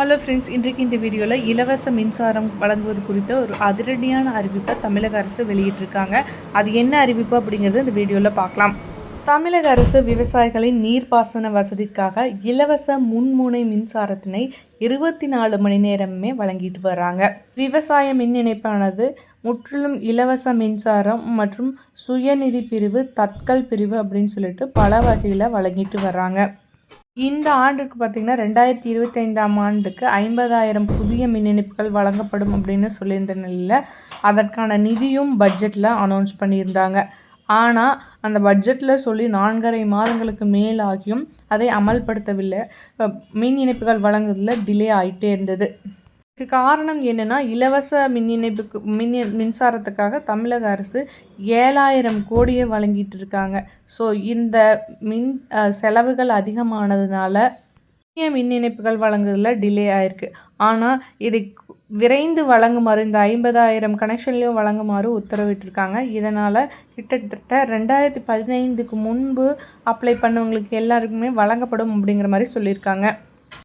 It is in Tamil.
ஹலோ ஃப்ரெண்ட்ஸ், இன்றைக்கு இந்த வீடியோவில் இலவச மின்சாரம் வழங்குவது குறித்த ஒரு அதிரடியான அறிவிப்பை தமிழக அரசு வெளியிட்டிருக்காங்க. அது என்ன அறிவிப்பு அப்படிங்கிறது இந்த வீடியோவில் பார்க்கலாம். தமிழக அரசு விவசாயிகளின் நீர்ப்பாசன வசதிக்காக இலவச முன்முனை மின்சாரத்தினை 24 மணி நேரமே வழங்கிட்டு வராங்க. விவசாய மின் இணைப்பானது முற்றிலும் இலவச மின்சாரம் மற்றும் சுயநிதி பிரிவு, தட்கல் பிரிவு அப்படின்னு சொல்லிட்டு பல வகையில் வழங்கிட்டு வராங்க. இந்த ஆண்டுக்கு பார்த்திங்கன்னா 2025ஆம் ஆண்டுக்கு 50,000 புதிய மின் இணைப்புகள் வழங்கப்படும் அப்படின்னு சொல்லியிருந்த நிலையில் அதற்கான நிதியும் பட்ஜெட்டில் அனௌன்ஸ் பண்ணியிருந்தாங்க. ஆனால் அந்த பட்ஜெட்டில் சொல்லி 4.5 மாதங்களுக்கு மேலாகியும் அதை அமல்படுத்தவில்லை. மின் இணைப்புகள் வழங்குவதில் டிலே ஆகிட்டே இருந்தது. இதுக்கு காரணம் என்னென்னா, இலவச மின்சாரத்துக்காக தமிழக அரசு 7,000 கோடியை வழங்கிட்டு இருக்காங்க. ஸோ இந்த செலவுகள் அதிகமானதுனால மின் இணைப்புகள் வழங்குறதுல டிலே ஆயிருக்கு. ஆனால் இதை விரைந்து வழங்குமாறு, இந்த 50,000 கனெக்ஷன்லையும் வழங்குமாறு உத்தரவிட்டிருக்காங்க. இதனால் கிட்டத்தட்ட 2015க்கு முன்பு அப்ளை பண்ணவங்களுக்கு எல்லாருக்குமே வழங்கப்படும் அப்படிங்கிற மாதிரி சொல்லியிருக்காங்க.